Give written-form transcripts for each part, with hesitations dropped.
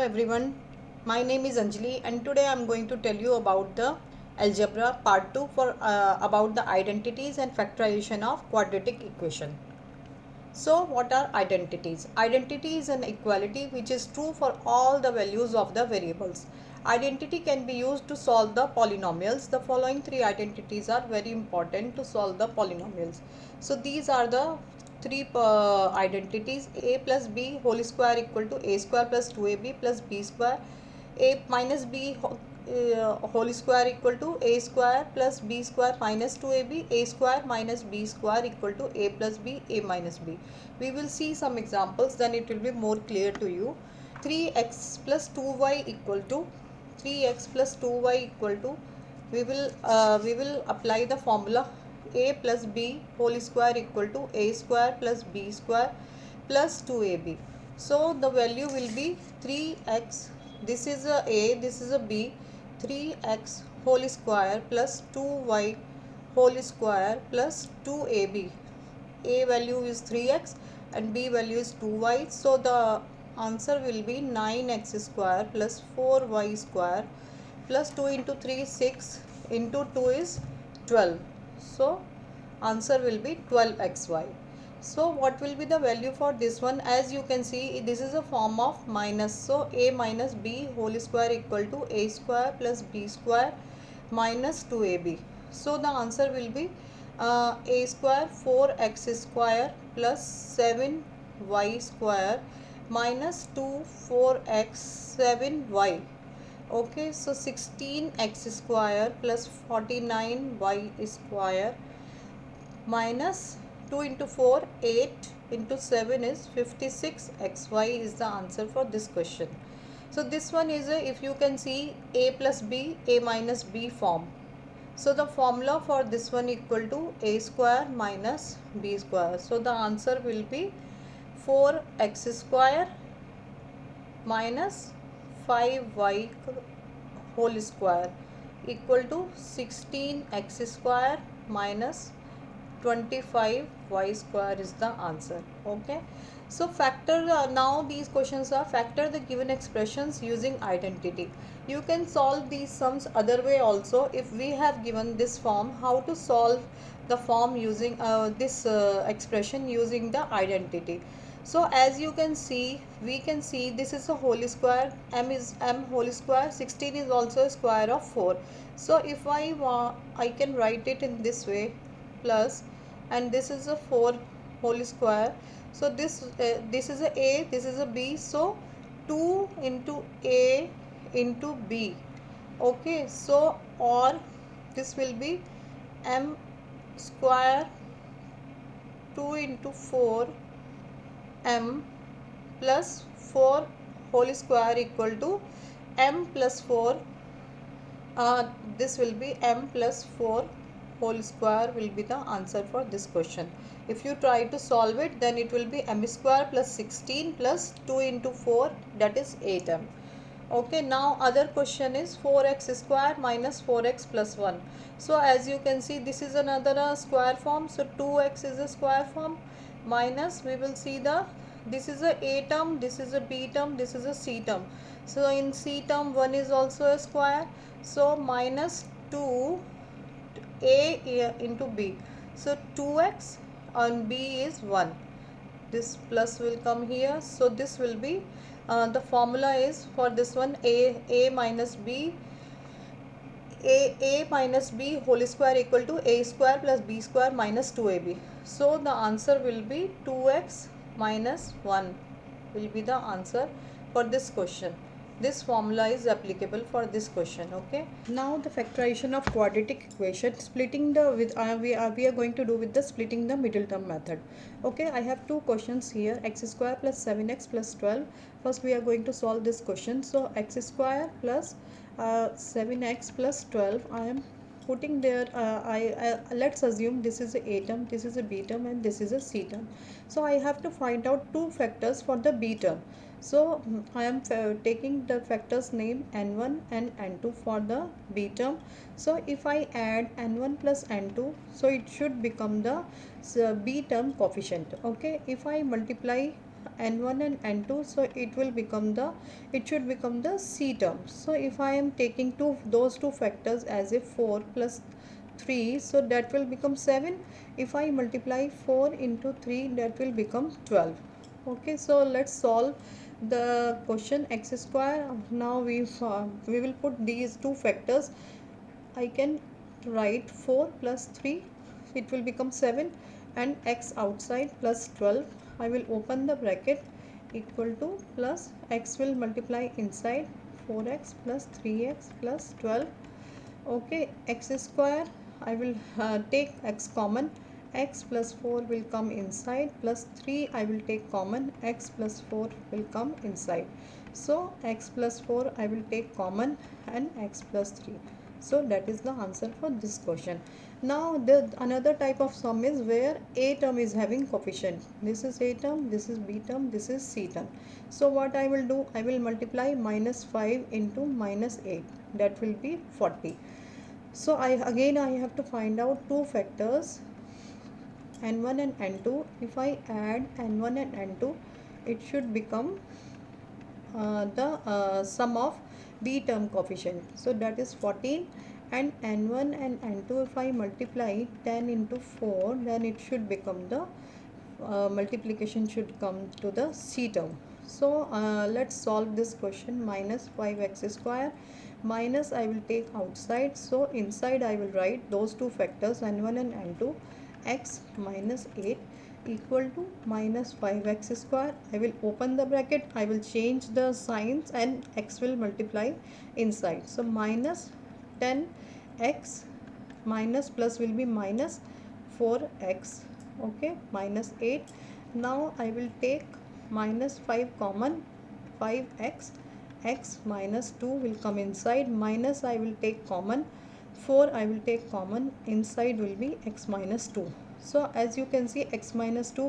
everyone, my name is Anjali and today I am going to tell you about the algebra part 2 for about the identities and factorization of quadratic equation. So what are identities? Identity is an equality which is true for all the values of the variables. Identity can be used to solve the polynomials. The following three identities are very important to solve the polynomials. So these are the three identities: a plus b whole square equal to a square plus 2ab plus b square, a minus b whole square equal to a square plus b square minus 2ab, a square minus b square equal to a plus b, a minus b. We will see some examples, then it will be more clear to you. 3x plus 2y equal to 3x plus 2y equal to, we will apply the formula a plus b whole square equal to a square plus b square plus 2ab. So the value will be 3x, this is a, this is a b, 3x whole square plus 2y whole square plus 2ab. A value is 3x and b value is 2y. So the answer will be 9x square plus 4y square plus 2 into 3 is 6 into 2 is 12. So answer will be 12xy. So what will be the value for this one? As you can see, this is a form of minus. So a minus b whole square equal to a square plus b square minus 2ab. So the answer will be a square 4x square plus 7y square minus 2 4x 7y. Okay, so 16x square plus 49y square minus 2 into 4 8 into 7 is 56xy is the answer for this question. So this one is a, if you can see, a plus b, a minus b form. So the formula for this one equal to a square minus b square. So the answer will be 4x square minus 5y whole square equal to 16x square minus 25y square is the answer. Okay, so factor now these questions are factor the given expressions using identity. You can solve these sums other way also. If we have given this form, how to solve the form using this expression using the identity. So as you can see, we can see this is a whole square, m is m whole square, 16 is also a square of 4. So if I want, I can write it in this way, plus, and this is a 4 whole square. So this is a, this is a b, so 2 into a into b. Okay, so or this will be m square 2 into 4 m plus 4 whole square equal to m plus 4. This will be m plus 4 whole square will be the answer for this question. If you try to solve it, then it will be m square plus 16 plus 2 into 4, that is 8m. Okay, now other question is 4x square minus 4x plus 1. So as you can see, this is another square form. So 2x is a square form minus, we will see the, this is a term, this is a b term, this is a c term. So in c term 1 is also a square. So minus 2 a into b. So 2x and b is 1. This plus will come here. So this will be the formula is for this one a minus b, a minus b whole square equal to a square plus b square minus 2ab. So the answer will be 2x minus 1 will be the answer for this question. This formula is applicable for this question. Okay, now the factorization of quadratic equation, splitting the with we are going to do with the splitting the middle term method. Okay, I have two questions here, x square plus 7x plus 12. First we are going to solve this question. So x square plus 7x plus 12, I am putting there, I let's assume this is a term, this is a b term, and this is a c term. So I have to find out two factors for the b term. So I am taking the factors name n1 and n2 for the b term. So if I add n1 plus n2, so it should become the b term coefficient. Okay, if I multiply n1 and n2, so it should become the C term. So if I am taking those two factors as a 4 plus 3, so that will become 7. If I multiply 4 into 3, that will become 12. Okay, so let's solve the question x square. Now we will put these two factors. I can write 4 plus 3, it will become 7, and x outside plus 12. I will open the bracket, equal to plus x will multiply inside, 4x plus 3x plus 12. Okay, x square, I will take x common, x plus 4 will come inside, plus 3 I will take common, x plus 4 will come inside. So x plus 4 I will take common, and x plus 3. So that is the answer for this question. Now the another type of sum is where a term is having coefficient. This is a term, this is b term, this is c term. So what I will do, I will multiply minus 5 into minus 8, that will be 40. So I have to find out two factors, n1 and n2. If I add n1 and n2, it should become the sum of b term coefficient. So that is 14, and n1 and n2, if I multiply 10 into 4, then it should become the multiplication should come to the c term. So let's solve this question. Minus 5x square, minus I will take outside, so inside I will write those two factors, n1 and n2, x minus 8 equal to minus 5x square. I will open the bracket, I will change the signs, and x will multiply inside. So minus 10x minus plus will be minus 4x. Okay, minus 8. Now I will take minus 5 common, 5x, x minus 2 will come inside, minus I will take common, 4 I will take common, inside will be x minus 2. So as you can see, x minus 2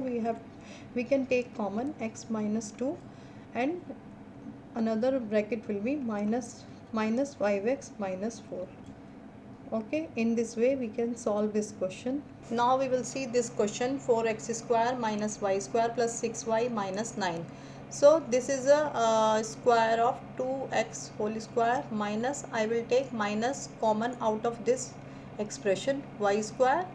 we can take common, x minus 2, and another bracket will be minus 5x minus 4. Okay, in this way we can solve this question. Now we will see this question, 4x square minus y square plus 6y minus 9. So this is a square of 2x whole square minus, I will take minus common out of this expression, y square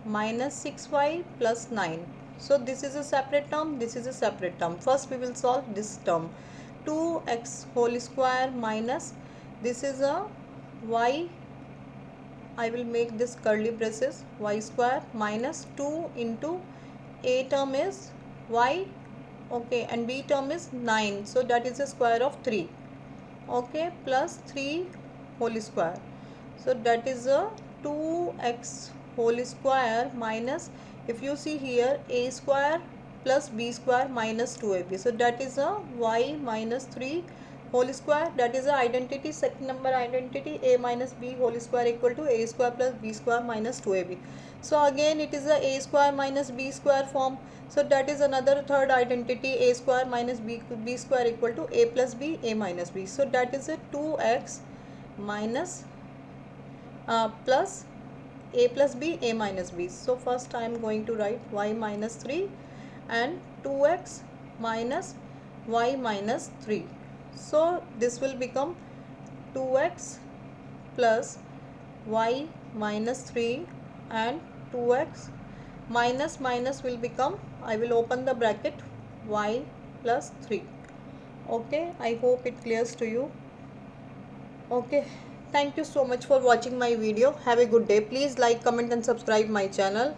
minus 6y plus 9. So this is a separate term, this is a separate term. First we will solve this term, 2x whole square minus, this is a y, I will make this curly braces, y square minus 2 into a term is y, okay, and b term is 9, so that is a square of 3, okay, plus 3 whole square, so that is a 2x whole square minus, if you see here, a square plus b square minus 2ab, so that is a y minus 3 whole square, that is a identity, second number identity, a minus b whole square equal to a square plus b square minus 2ab. So again it is a square minus b square form, so that is another third identity, a square minus b square equal to a plus b, a minus b, so that is a 2x minus plus a plus b, a minus b. So first I am going to write y minus 3 and 2x minus y minus 3. So this will become 2x plus y minus 3 and 2x minus minus will become, I will open the bracket, y plus 3. Okay, I hope it clears to you. Okay, thank you so much for watching my video. Have a good day. Please like, comment and subscribe my channel.